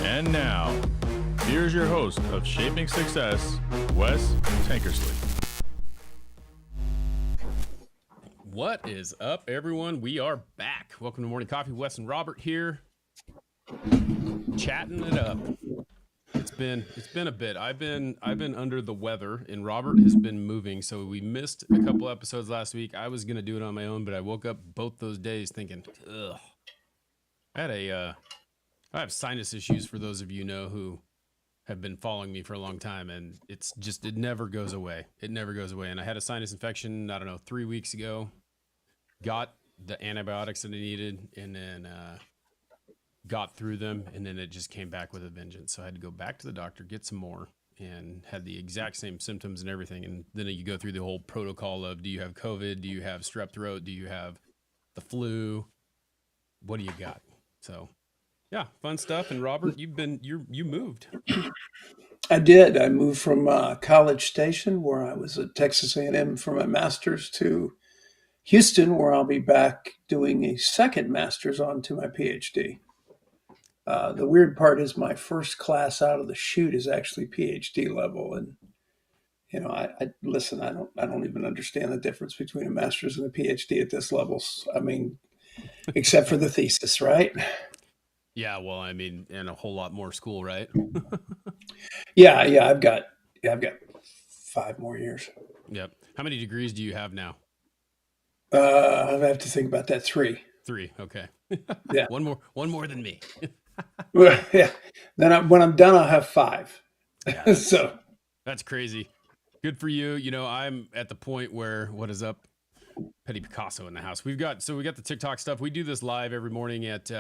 And now, here's your host of Shaping Success, Wes Tankersley. What is up, everyone? We are back. Welcome to Morning Coffee. Wes and Robert here, chatting it up. It's been a bit. I've been under the weather, and Robert has been moving. So we missed a couple episodes last week. I was gonna do it on my own, but I woke up both those days thinking, ugh. I have sinus issues, for those of you know who have been following me for a long time, and it never goes away. It never goes away. And I had a sinus infection, 3 weeks ago. Got the antibiotics that I needed, and then got through them, and then it just came back with a vengeance. So I had to go back to the doctor, get some more, and had the exact same symptoms and everything. And then you go through the whole protocol of, do you have COVID? Do you have strep throat? Do you have the flu? What do you got? So yeah, fun stuff. And Robert, you moved. I did. I moved from College Station, where I was at Texas A&M for my master's, to Houston, where I'll be back doing a second master's onto my PhD. The weird part is my first class out of the chute is actually PhD level, and I listen. I don't even understand the difference between a master's and a PhD at this level. I mean, except for the thesis, right? Yeah, well, I mean, and a whole lot more school, right? Yeah. I've got 5 more years. Yep. How many degrees do you have now? I have to think about that. 3. 3. Okay. Yeah. One more than me. Well, yeah. Then when I'm done, I'll have 5. Yeah, So that's crazy. Good for you. You know, I'm at the point where, what is up? Petty Picasso in the house. We got the TikTok stuff. We do this live every morning at,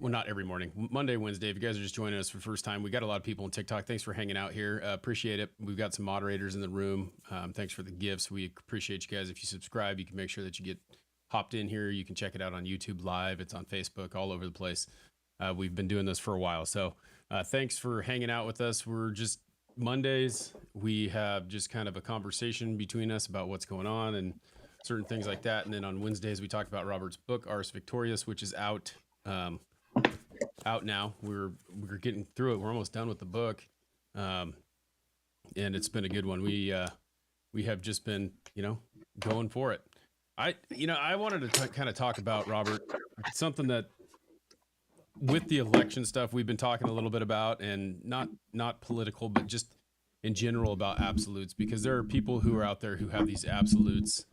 well, not every morning, Monday, Wednesday. If you guys are just joining us for the first time, we got a lot of people on TikTok. Thanks for hanging out here. Appreciate it. We've got some moderators in the room. Thanks for the gifts. We appreciate you guys. If you subscribe, you can make sure that you get hopped in here. You can check it out on YouTube live. It's on Facebook, all over the place. We've been doing this for a while. So thanks for hanging out with us. We're just Mondays. We have just kind of a conversation between us about what's going on and certain things like that. And then on Wednesdays, we talk about Robert's book, Ars Victorious, which is out now. We're getting through it. We're almost done with the book. And it's been a good one. We have just been, going for it. I wanted to kind of talk about, Robert, something that with the election stuff we've been talking a little bit about, and not political, but just in general about absolutes, because there are people who are out there who have these absolutes.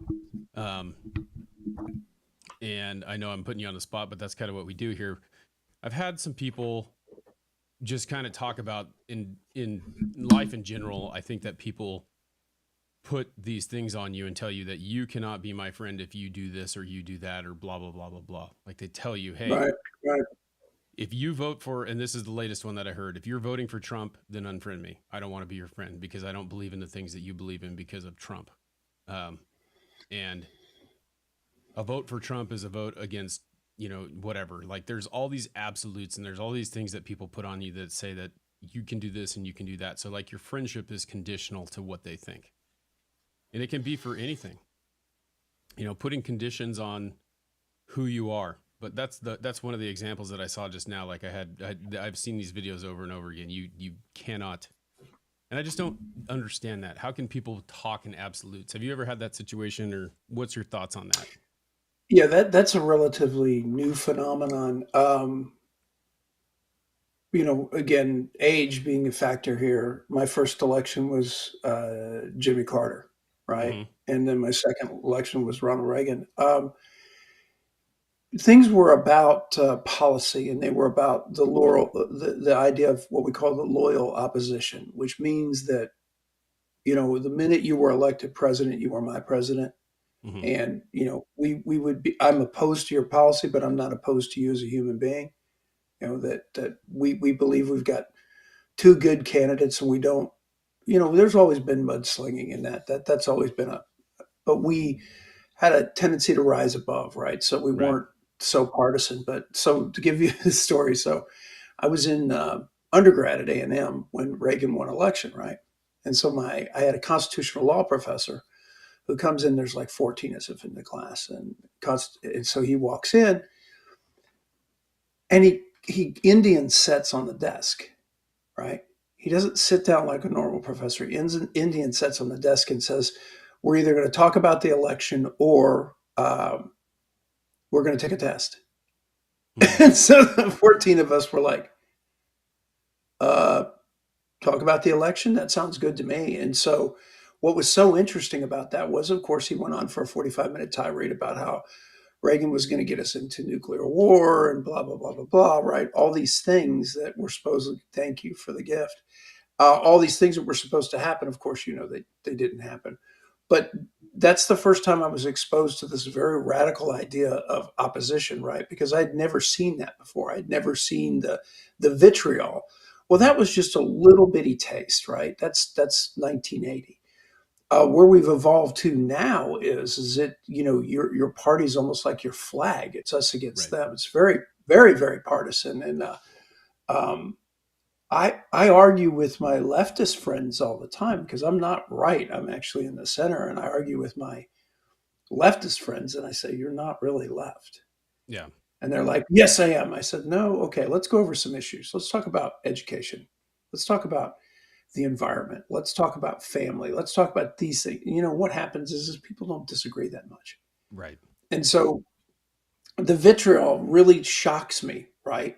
And I know I'm putting you on the spot, but that's kind of what we do here. I've had some people just kind of talk about in life in general. I think that people put these things on you and tell you that you cannot be my friend if you do this or you do that or blah, blah, blah, blah, blah. Like they tell you, hey, right. if you vote for, and this is the latest one that I heard, if you're voting for Trump, then unfriend me. I don't want to be your friend because I don't believe in the things that you believe in because of Trump. And a vote for Trump is a vote against, whatever. Like there's all these absolutes and there's all these things that people put on you that say that you can do this and you can do that. So like your friendship is conditional to what they think. And it can be for anything, putting conditions on who you are. But that's one of the examples that I saw just now. Like I've seen these videos over and over again. You cannot, and I just don't understand that. How can people talk in absolutes? Have you ever had that situation, or what's your thoughts on that? Yeah, that's a relatively new phenomenon. Again, age being a factor here. My first election was Jimmy Carter, right? Mm-hmm. And then my second election was Ronald Reagan. Things were about policy, and they were about the idea of what we call the loyal opposition, which means that, the minute you were elected president, you were my president. Mm-hmm. And, we would be, I'm opposed to your policy, but I'm not opposed to you as a human being. That we believe we've got 2 good candidates, and we don't, there's always been mudslinging in that's always been but we had a tendency to rise above, right? So we weren't so partisan. But so to give you the story, so I was in undergrad at A&M when Reagan won election, right? And so I had a constitutional law professor who comes in. There's like 14 of us in the class, and so he walks in, and he Indian sets on the desk, right? He doesn't sit down like a normal professor. Indian sets on the desk and says, "We're either going to talk about the election or we're going to take a test." Mhm. And so the 14 of us were like, uh, "Talk about the election? That sounds good to me." And so what was so interesting about that was, of course, he went on for a 45-minute tirade about how Reagan was going to get us into nuclear war and blah, blah, blah, blah, blah, right? All these things that were supposedly, thank you for the gift. All these things that were supposed to happen, of course, they didn't happen. But that's the first time I was exposed to this very radical idea of opposition, right? Because I'd never seen that before. I'd never seen the vitriol. Well, that was just a little bitty taste, right? That's 1980. Where we've evolved to now is it, your party's almost like your flag. It's us against Right. them. It's very, very, very partisan. And um, I argue with my leftist friends all the time because I'm not right. I'm actually in the center, and I argue with my leftist friends, and I say, "You're not really left." Yeah. And they're like, "Yes, I am." I said, "No, okay, let's go over some issues. Let's talk about education. Let's talk about the environment. Let's talk about family. Let's talk about these things." What happens is people don't disagree that much. Right. And so the vitriol really shocks me, right?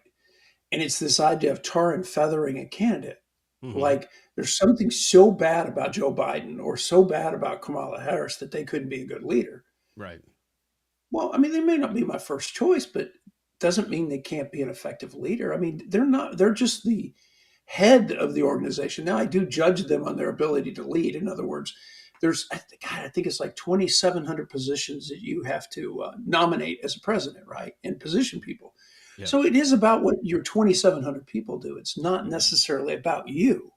And it's this idea of tar and feathering a candidate. Hmm. Like there's something so bad about Joe Biden or so bad about Kamala Harris that they couldn't be a good leader. Right. Well, I mean, they may not be my first choice, but doesn't mean they can't be an effective leader. I mean, they're just the head of the organization. Now, I do judge them on their ability to lead. In other words, I think it's like 2,700 positions that you have to nominate as a president, right? And position people. Yeah. So it is about what your 2,700 people do. It's not necessarily about you.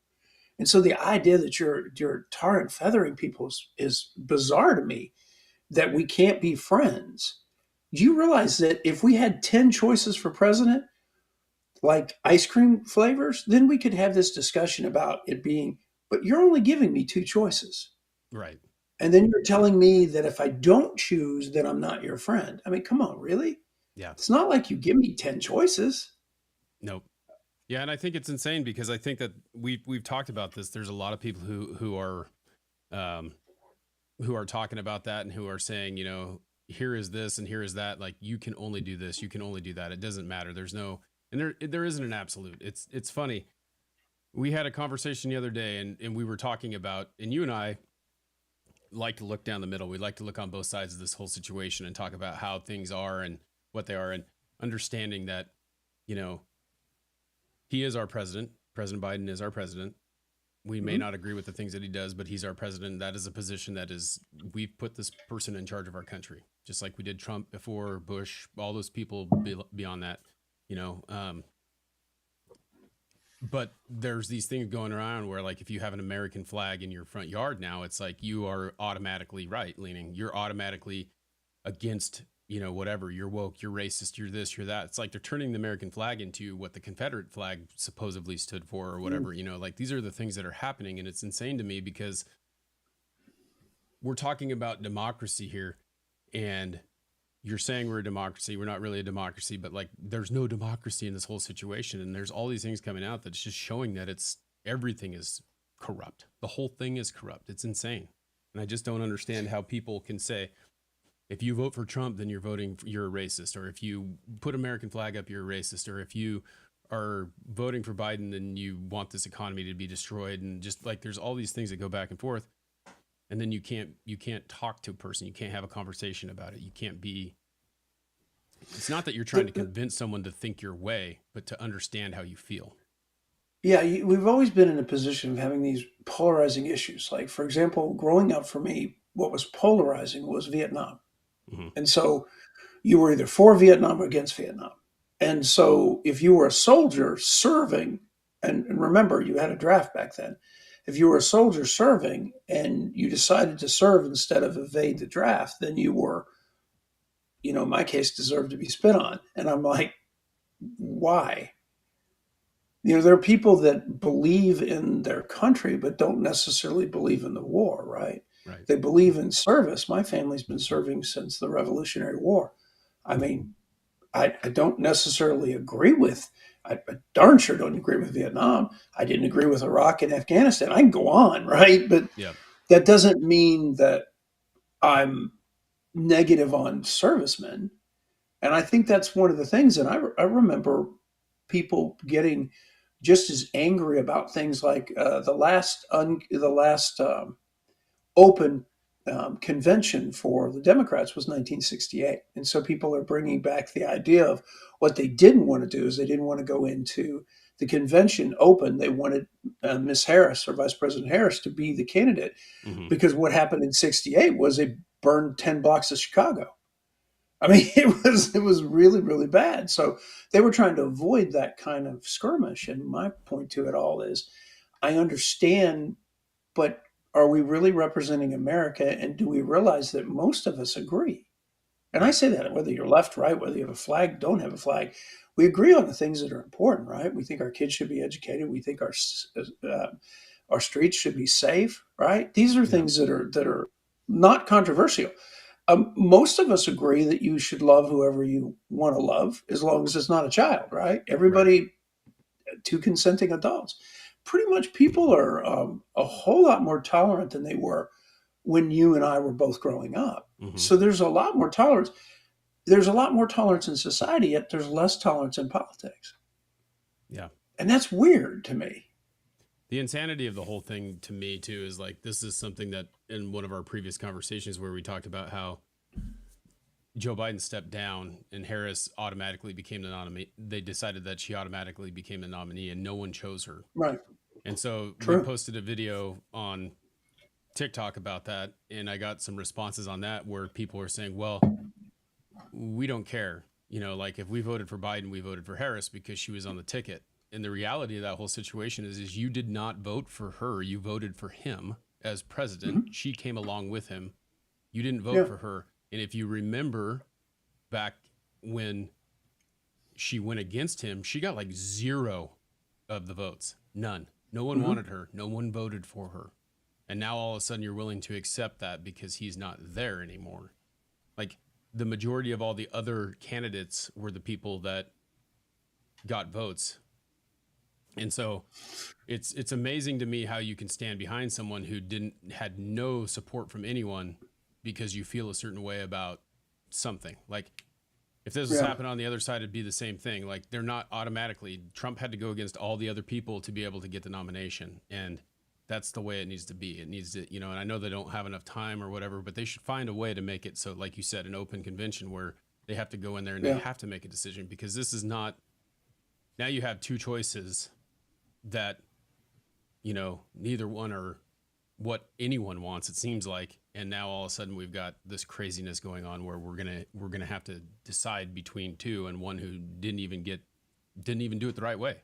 And so the idea that you're tar and feathering people is bizarre to me, that we can't be friends. Do you realize that if we had 10 choices for president, like ice cream flavors, then we could have this discussion about it being, but you're only giving me two choices. Right. And then you're telling me that if I don't choose, then I'm not your friend. I mean, come on, really? Yeah. It's not like you give me 10 choices. Nope. Yeah, and I think it's insane because I think that we've talked about this. There's a lot of people um who are talking about that and who are saying, here is this and here is that. Like you can only do this, you can only do that. It doesn't matter. There's no, and there isn't an absolute. It's funny. We had a conversation the other day, and we were talking about, and you and I like to look down the middle. We like to look on both sides of this whole situation and talk about how things are and what they are, and understanding that, you know, he is our president. President Biden is our president. We may Mhm. not agree with the things that he does, but he's our president. That is a position that is, we've put this person in charge of our country, just like we did Trump before, Bush, all those people beyond that, you know. But there's these things going around where, like, if you have an American flag in your front yard now, it's like you are automatically right leaning. You're automatically against, whatever. You're woke, you're racist, you're this, you're that. It's like they're turning the American flag into what the Confederate flag supposedly stood for or Mm. whatever. Like these are the things that are happening. And it's insane to me because we're talking about democracy here. And you're saying we're a democracy. We're not really a democracy, but like there's no democracy in this whole situation. And there's all these things coming out that's just showing that everything is corrupt. The whole thing is corrupt. It's insane. And I just don't understand how people can say, if you vote for Trump, then you're a racist. Or if you put American flag up, you're a racist. Or if you are voting for Biden, then you want this economy to be destroyed. And just like, there's all these things that go back and forth. And then you can't talk to a person. You can't have a conversation about it. It's not that you're trying to convince someone to think your way, but to understand how you feel. Yeah, we've always been in a position of having these polarizing issues. Like, for example, growing up for me, what was polarizing was Vietnam. Hmm. And so you were either for Vietnam or against Vietnam. And so if you were a soldier serving, and remember, you had a draft back then. If you were a soldier serving and you decided to serve instead of evade the draft, then you were, in my case, deserved to be spit on. And I'm like, why? There are people that believe in their country, but don't necessarily believe in the war, right? Right. They believe in service. My family's been serving since the Revolutionary War. I mean, I don't necessarily agree with. I darn sure don't agree with Vietnam. I didn't agree with Iraq and Afghanistan. I can go on, right? But Yeah. that doesn't mean that I'm negative on servicemen. And I think that's one of the things. And I remember people getting just as angry about things like the last open convention for the Democrats was 1968, and so people are bringing back the idea of what they didn't want to do is they didn't want to go into the convention open. They wanted Miss Harris or Vice President Harris to be the candidate Hmm. because what happened in '68 was they burned 10 blocks of Chicago. I mean, it was really really bad. So they were trying to avoid that kind of skirmish. And my point to it all is, I understand, but are we really representing America? And do we realize that most of us agree? And I Right. say that whether you're left, right, whether you have a flag, don't have a flag, we agree on the things that are important, right? We think our kids should be educated. We think our streets should be safe, right? These are Yeah. things that are not controversial. Most of us agree that you should love whoever you want to love, as long as it's not a child, right? Right. Everybody, two consenting adults. Pretty much people are a whole lot more tolerant than they were when you and I were both growing up. Hmm. So there's a lot more tolerance. There's a lot more tolerance in society, yet there's less tolerance in politics. Yeah. And that's weird to me. The insanity of the whole thing to me too is like this is something that in one of our previous conversations where we talked about how Joe Biden stepped down and Harris automatically became the nominee. They decided that she automatically became the nominee and no one chose her. Right. And so we True. posted a video on TikTok about that, and I got some responses on that where people were saying, "Well, we don't care. You know, like if we voted for Biden, we voted for Harris because she was on the ticket." And the reality of that whole situation is you did not vote for her. You voted for him as president. Mhm. She came along with him. You didn't vote Yeah. for her. And if you remember back when she went against him, she got like zero of the votes. None. No one Mhm. wanted her. No one voted for her. And now all of a sudden you're willing to accept that because he's not there anymore. Like the majority of all the other candidates were the people that got votes. And so it's amazing to me how you can stand behind someone who had no support from anyone because you feel a certain way about something. Like if this was Yeah. happening on the other side, it'd be the same thing. Like they're not automatically. Trump had to go against all the other people to be able to get the nomination, and that's the way it needs to be. It needs to, you know. And I know they don't have enough time or whatever, but they should find a way to make it so, like you said, an open convention where they have to go in there and they Yeah. have to make a decision because this is not. Now you have two choices that, you know, neither one are what anyone wants. It seems like, and now all of a sudden we've got this craziness going on where we're gonna have to decide between two and one who didn't even do it the right way.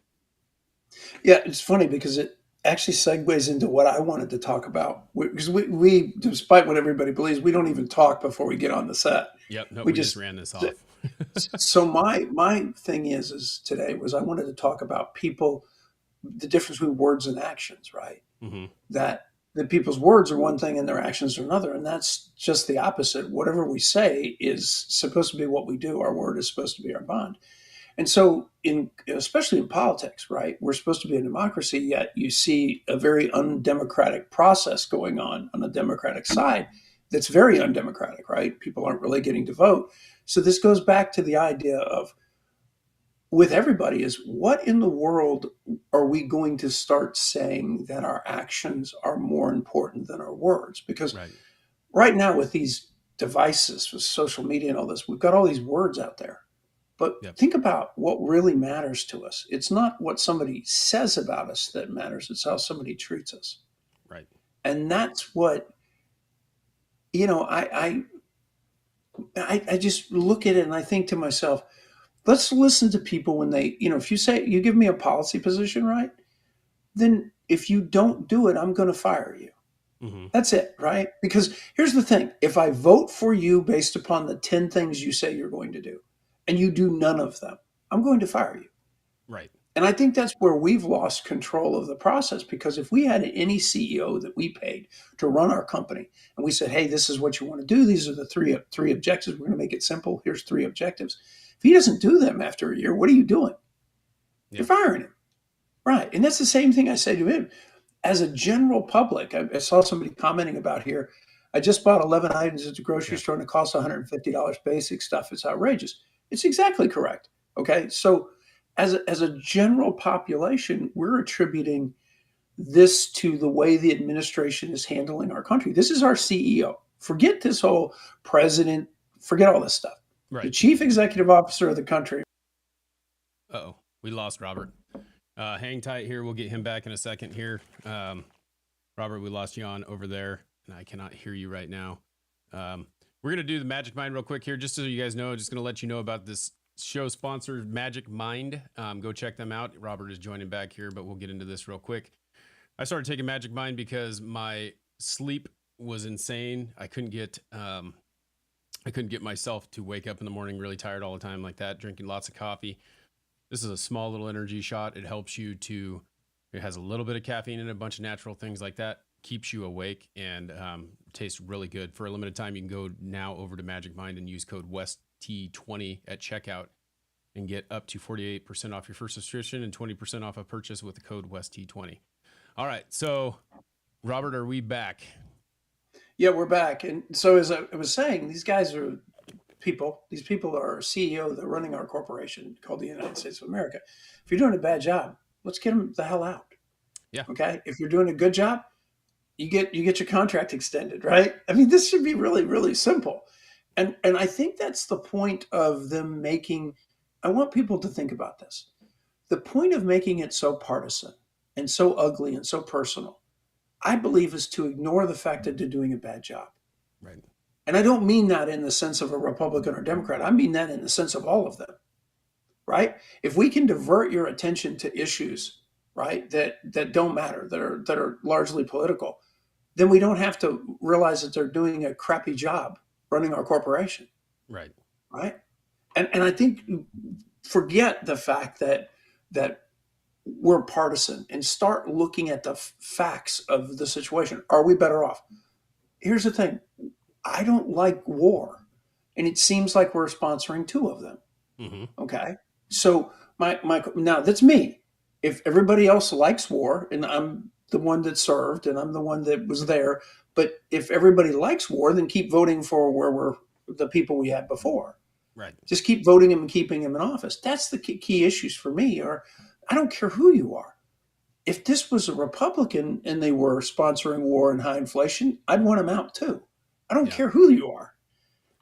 Yeah, it's funny because it actually segues into what I wanted to talk about. Because we, despite what everybody believes, we don't even talk before we get on the set. Yep. No, We we just just ran this off. so my thing is today was I wanted to talk about people, the difference between words and actions, right? Hmm. That people's words are one thing and their actions are another, and that's just the opposite. Whatever we say is supposed to be what we do. Our word is supposed to be our bond. And so, especially in politics, right? We're supposed to be a democracy, yet you see a very undemocratic process going on the Democratic side that's very undemocratic, right? People aren't really getting to vote. So this goes back to the idea of with everybody is what in the world are we going to start saying that our actions are more important than our words? Because Right. right now with these devices, with social media and all this, we've got all these words out there. But Yep. think about what really matters to us. It's not what somebody says about us that matters, it's how somebody treats us. Right. And that's what, you know, I just look at it and I think to myself, let's listen to people when they, you know, if you say, you give me a policy position, right? Then if you don't do it, I'm going to fire you. Hmm. That's it, right? Because here's the thing, if I vote for you based upon the 10 things you say you're going to do, and you do none of them, I'm going to fire you. Right. And I think that's where we've lost control of the process, because if we had any CEO that we paid to run our company and we said, hey, this is what you want to do, these are the three objectives, we're going to make it simple, here's three objectives. If he doesn't do them after a year, what are you doing? You're firing him. Right. And that's the same thing I say to him. As a general public, I saw somebody commenting about here. I just bought 11 items at the grocery store and it costs $150 basic stuff. It's outrageous. It's exactly correct. Okay. So as a general population, we're attributing this to the way the administration is handling our country. This is our CEO. Forget this whole president, forget all this stuff. Right. The chief executive officer of the country. Uh-oh, we lost Robert. Hang tight here. We'll get him back in a second here. Robert, we lost you on over there, and I cannot hear you right now. We're going to do the Magic Mind real quick here, just so you guys know. Just going to let you know about this show sponsor, Magic Mind. Go check them out. Robert is joining back here, but we'll get into this real quick. I started taking Magic Mind because my sleep was insane. I couldn't get myself to wake up in the morning really tired all the time like that, drinking lots of coffee. This is a small little energy shot. It helps you it has a little bit of caffeine and a bunch of natural things like that, keeps you awake, and tastes really good. For a limited time, you can go now over to Magic Mind and use code WEST20 at checkout and get up to 48% off your first subscription and 20% off a purchase with the code WEST20. All right. So, Robert, are we back? Yeah, we're back. And so as I was saying, these guys are people. These people are our CEO. They're running our corporation called the United States of America. If you're doing a bad job, let's get them the hell out. Yeah. Okay. If you're doing a good job, you get your contract extended, right? I mean, this should be really, really simple. And I think that's the point of them making. I want people to think about this. The point of making it so partisan and so ugly and so personal, I believe, is to ignore the fact that they're doing a bad job. Right. And I don't mean that in the sense of a Republican or Democrat. I mean that in the sense of all of them, right? If we can divert your attention to issues, right, that don't matter, that are largely political, then we don't have to realize that they're doing a crappy job running our corporation. Right. Right. And I think forget the fact that we're partisan and start looking at the facts of the situation. Are we better off? Here's the thing. I don't like war, and it seems like we're sponsoring two of them. Mm-hmm. Okay. So now that's me. If everybody else likes war and I'm the one that served and I'm the one that was there, but if everybody likes war, then keep voting for where we're the people we had before. Right. Just keep voting him and keeping him in office. That's the key issues for me. Or I don't care who you are. If this was a Republican and they were sponsoring war and high inflation, I'd want them out too. I don't care who you are.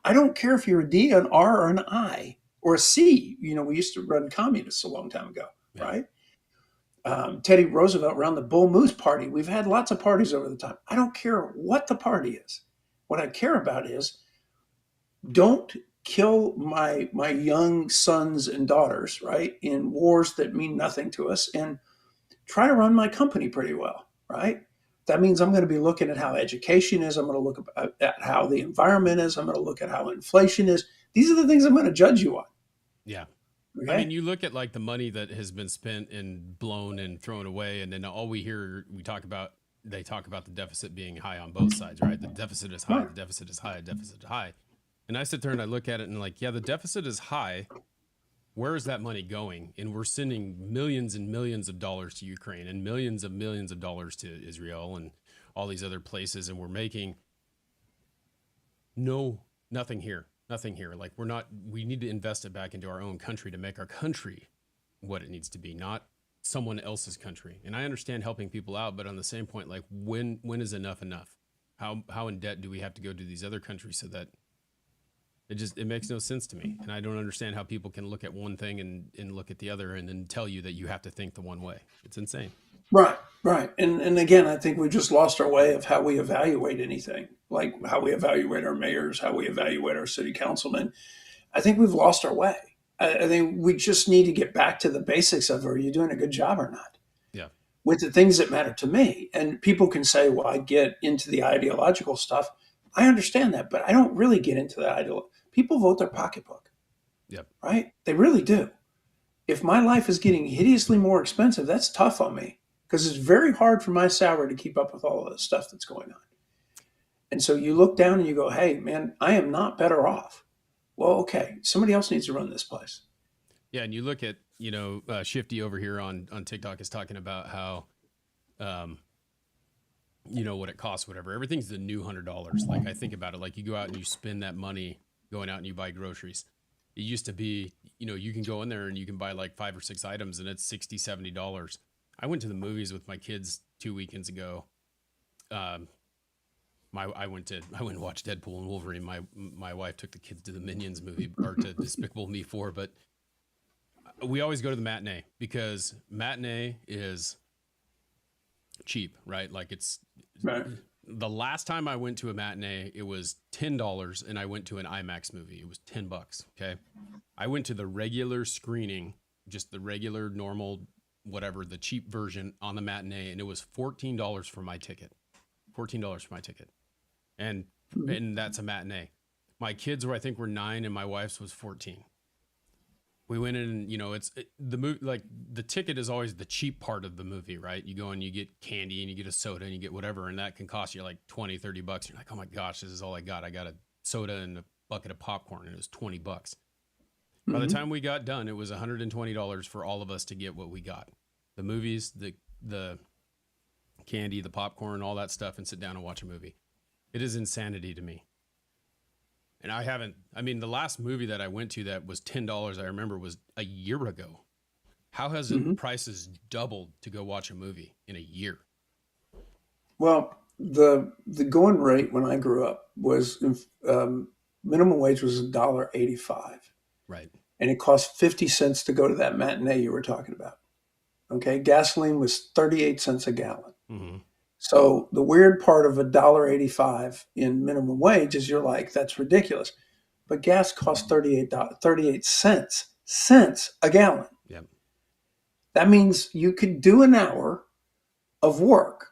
I don't care if you're a D, an R, or an I, or a C. You know, we used to run communists a long time ago, right? Teddy Roosevelt ran the Bull Moose Party. We've had lots of parties over the time. I don't care what the party is. What I care about is don't kill my young sons and daughters, right, in wars that mean nothing to us, and try to run my company pretty well, right? That means I'm going to be looking at how education is. I'm going to look at how the environment is. I'm going to look at how inflation is. These are the things I'm going to judge you on. Yeah. Okay? I mean, you look at like the money that has been spent and blown and thrown away, and then all we hear, they talk about the deficit being high on both sides, right? The deficit is high, the deficit is high, the deficit is high. And I sit there and I look at it and like, yeah, the deficit is high. Where is that money going? And we're sending millions and millions of dollars to Ukraine and millions of dollars to Israel and all these other places. And we're making nothing here. Like we need to invest it back into our own country to make our country what it needs to be, not someone else's country. And I understand helping people out, but on the same point, like when is enough? How in debt do we have to go to these other countries so that it makes no sense to me. And I don't understand how people can look at one thing and look at the other and then tell you that you have to think the one way. It's insane. Right. And again, I think we just lost our way of how we evaluate anything, like how we evaluate our mayors, how we evaluate our city councilmen. I think we've lost our way. I think we just need to get back to the basics of, are you doing a good job or not? Yeah. With the things that matter to me. And people can say, well, I get into the ideological stuff. I understand that, but I don't really get into the ideological. People vote their pocketbook. Yep. Right? They really do. If my life is getting hideously more expensive, that's tough on me because it's very hard for my salary to keep up with all of the stuff that's going on. And so you look down and you go, hey, man, I am not better off Well, okay, somebody else needs to run this place. Yeah, and you look at Shifty over here on TikTok is talking about how um, what it costs, whatever. Everything's the new $100. Like I think about it, like you go out and you spend that money going out and you buy groceries. It used to be, you can go in there and you can buy like 5 or 6 items and it's $60, $70. I went to the movies with my kids 2 weekends ago. I went and watched Deadpool and Wolverine. My wife took the kids to the Minions movie or to Despicable Me 4, but we always go to the matinee because matinee is cheap, right? Like it's Right. the last time I went to a matinee, it was $10 and I went to an IMAX movie. It was $10. Okay. I went to the regular screening, just the regular, normal, whatever, the cheap version on the matinee, and it was $14 for my ticket. $14 for my ticket. And that's a matinee. My kids I think were 9 and my wife's was 14. We went in and, the movie, like the ticket is always the cheap part of the movie, right? You go and you get candy and you get a soda and you get whatever. And that can cost you like $20, $30. You're like, oh my gosh, this is all I got. I got a soda and a bucket of popcorn and it was $20. By the time we got done, it was $120 for all of us to get what we got. The movies, the candy, the popcorn, all that stuff, and sit down and watch a movie. It is insanity to me. And the last movie that I went to that was $10, I remember, was a year ago. How has the prices doubled to go watch a movie in a year? Well, the going rate when I grew up was minimum wage was $1.85, Right. and it cost 50 cents to go to that matinee you were talking about. Okay, gasoline was 38 cents a gallon. Mm-hmm. So the weird part of $1.85 in minimum wage is you're like, that's ridiculous. But gas costs 38 cents a gallon. Yep. That means you could do an hour of work,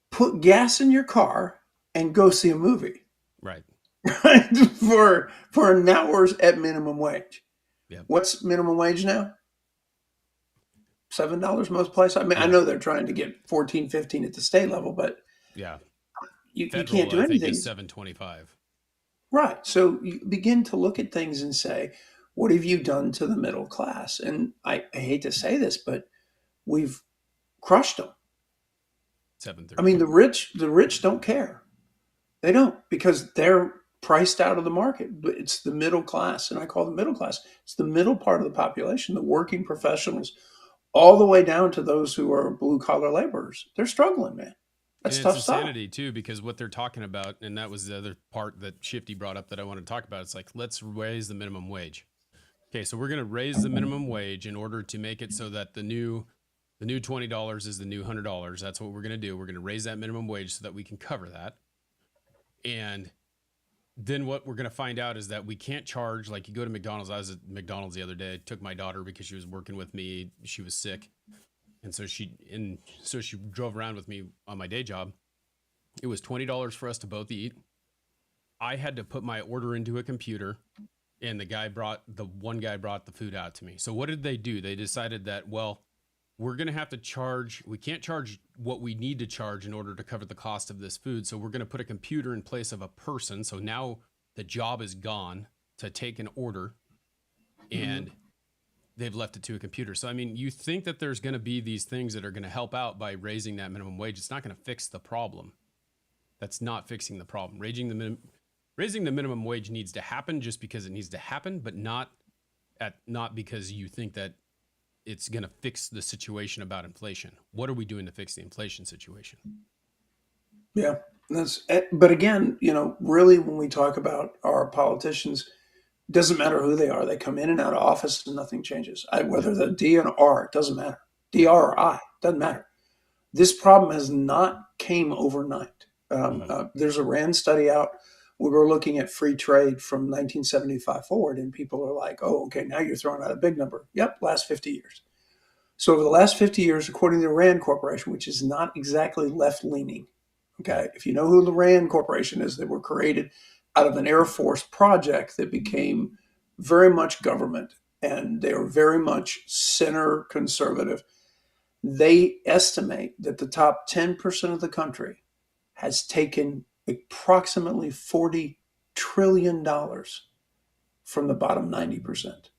put gas in your car, and go see a movie. Right. Right? For an hour's at minimum wage. Yep. What's minimum wage now? $7 most places. I mean, I know they're trying to get 14, 15 at the state level, but yeah, you can't do anything. I think is $7.25. Right. So you begin to look at things and say, what have you done to the middle class? And I hate to say this, but we've crushed them. $7.30. I mean, the rich don't care. They don't, because they're priced out of the market. But it's the middle class, and I call the middle class. It's the middle part of the population, the working professionals, all the way down to those who are blue collar laborers. They're struggling, man. That's and tough it's stuff. insanity too, because what they're talking about, and that was the other part that Shifty brought up that I want to talk about. It's like, let's raise the minimum wage. Okay, so we're going to raise the minimum wage in order to make it so that the new $20 is the new $100. That's what we're going to do. We're going to raise that minimum wage so that we can cover that. And then what we're going to find out is that we can't charge, like you go to McDonald's. I was at McDonald's the other day. I took my daughter because she was working with me. She was sick. And so she drove around with me on my day job. It was $20 for us to both eat. I had to put my order into a computer, and one guy brought the food out to me. So what did they do? They decided that, well, we're going to have to we can't charge what we need to charge in order to cover the cost of this food. So we're going to put a computer in place of a person. So now the job is gone to take an order, and they've left it to a computer. So, I mean, you think that there's going to be these things that are going to help out by raising that minimum wage. It's not going to fix the problem. That's not fixing the problem. Raising the minimum wage needs to happen just because it needs to happen, but not because you think that it's going to fix the situation about inflation. What are we doing to fix the inflation situation? Yeah. But again, really when we talk about our politicians, doesn't matter who they are. They come in and out of office and nothing changes. Whether they're D and R, it doesn't matter. DR or I, doesn't matter. This problem has not came overnight. There's a RAND study out. We were looking at free trade from 1975 forward, and people are like, oh, okay, now you're throwing out a big number. Yep, last 50 years. So over the last 50 years, according to the RAND Corporation, which is not exactly left-leaning, okay, if you know who the RAND Corporation is, they were created out of an Air Force project that became very much government, and they are very much center conservative. They estimate that the top 10% of the country has taken approximately $40 trillion from the bottom 90%.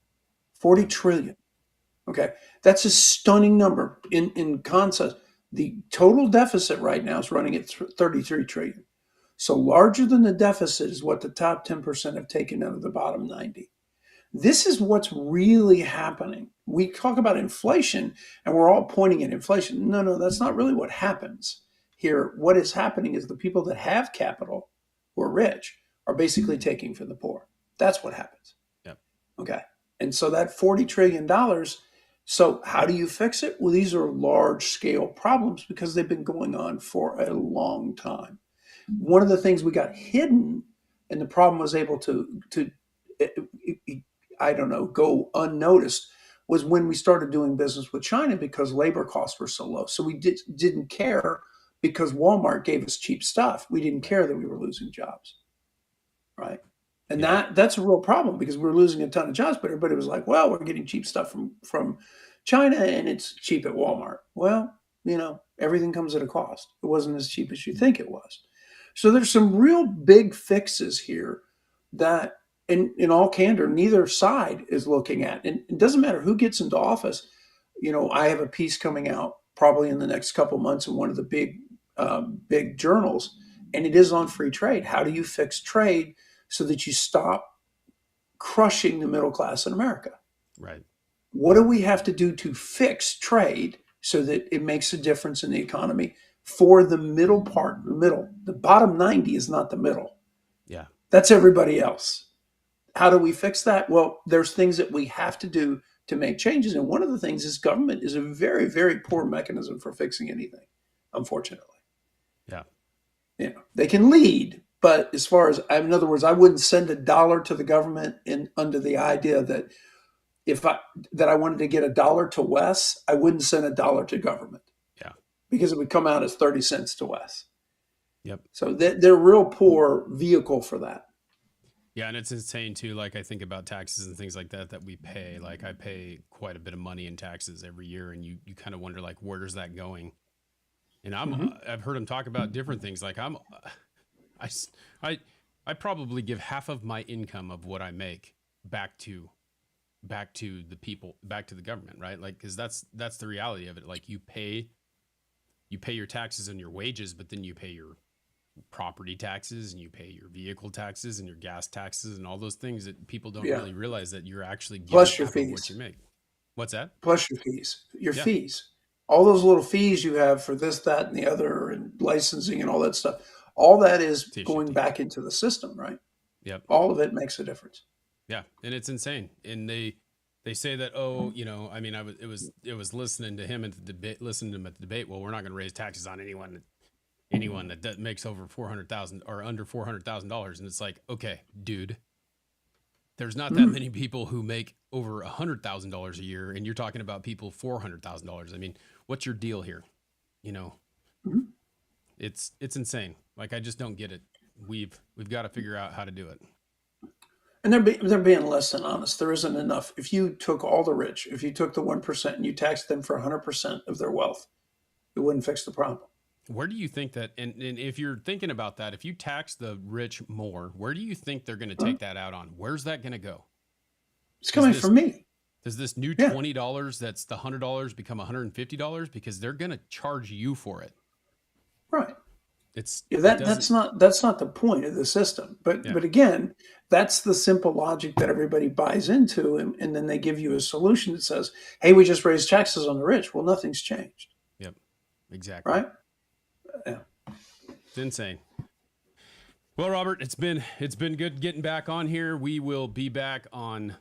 40 trillion. Okay. That's a stunning number in concept. The total deficit right now is running at 33 trillion. So larger than the deficit is what the top 10% have taken out of the bottom 90. This is what's really happening. We talk about inflation and we're all pointing at inflation. No, that's not really what happens here. What is happening is the people that have capital, who are rich, are basically taking from the poor. That's what happens. Yep. Okay. And so that $40 trillion, so how do you fix it? Well, these are large scale problems because they've been going on for a long time. One of the things we got hidden and the problem was able to I don't know, go unnoticed was when we started doing business with China because labor costs were so low. So we didn't care because Walmart gave us cheap stuff. We didn't care that we were losing jobs, right? And that's a real problem because we're losing a ton of jobs, but everybody was like, well, we're getting cheap stuff from China and it's cheap at Walmart. Well, everything comes at a cost. It wasn't as cheap as you think it was. So there's some real big fixes here that in all candor, neither side is looking at. And it doesn't matter who gets into office. I have a piece coming out probably in the next couple months in one of the big journals, and it is on free trade. How do you fix trade so that you stop crushing the middle class in America? Right. What do we have to do to fix trade so that it makes a difference in the economy for the middle part, the bottom 90 is not the middle. Yeah. That's everybody else. How do we fix that? Well, there's things that we have to do to make changes. And one of the things is government is a very, very poor mechanism for fixing anything, unfortunately. Yeah. They can lead, but as far as, in other words, I wouldn't send $1 to the government under the idea that that I wanted to get $1 to Wes, I wouldn't send $1 to government. Yeah. Because it would come out as 30 cents to Wes. Yep. So they're real poor vehicle for that. Yeah, and it's insane too. Like I think about taxes and things like that we pay. Like I pay quite a bit of money in taxes every year, and you kind of wonder like where's that going? And I've heard him talk about different things. Like I probably give half of my income of what I make back to the people, back to the government, right? Like because that's the reality of it. Like you pay your taxes and your wages, but then you pay your property taxes and you pay your vehicle taxes and your gas taxes and all those things that people don't really realize that you're actually giving plus your half fees. of what you make. What's that? Plus your fees, fees, all those little fees you have for this, that, and the other, and licensing and all that stuff. All that is going back into the system, right? Yep. All of it makes a difference. Yeah, and it's insane. And they say that I mean, it was listening to him at the debate. Well, we're not going to raise taxes on anyone that makes over $400,000 or under $400,000. And it's like, okay, dude, there's not that many people who make over $100,000 a year. And you're talking about people $400,000. I mean, what's your deal here? It's insane. Like, I just don't get it. We've got to figure out how to do it. And they're being less than honest. There isn't enough. If you took all the rich, if you took the 1% and you taxed them for 100% of their wealth, it wouldn't fix the problem. Where do you think that, and if you're thinking about that, if you tax the rich more, where do you think they're going to take that out on? Where's that going to go? It's coming from me. Does this new $20 that's the $100 become $150 because they're going to charge you for it? Right. That's not the point of the system. But again, that's the simple logic that everybody buys into, and then they give you a solution that says, "Hey, we just raised taxes on the rich." Well, nothing's changed. Yep. Exactly. Right. Yeah. It's insane. Well, Robert, it's been good getting back on here. We will be back on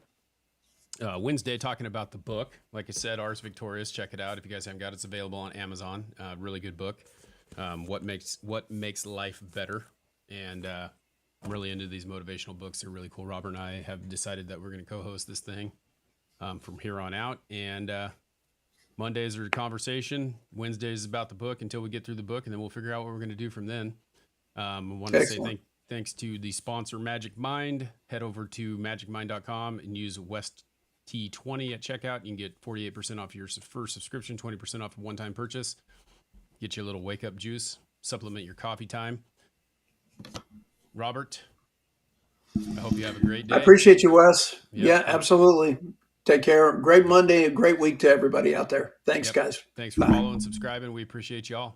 Wednesday talking about the book. Like I said, Ars Victorious. Check it out if you guys haven't got it. It's available on Amazon. Really good book. What makes life better. And I'm really into these motivational books. They're really cool. Robert and I have decided that we're going to co-host this thing from here on out. And Mondays are conversation. Wednesdays is about the book until we get through the book, and then we'll figure out what we're going to do from then. I want to say thanks to the sponsor, Magic Mind. Head over to magicmind.com and use WestT20 at checkout. You can get 48% off your first subscription, 20% off a one-time purchase. Get you a little wake-up juice. Supplement your coffee time. Robert, I hope you have a great day. I appreciate you, Wes. Yep. Yeah, absolutely. Take care. Great Monday, a great week to everybody out there. Thanks, Yep. guys. Thanks for Bye. following, subscribing. We appreciate y'all.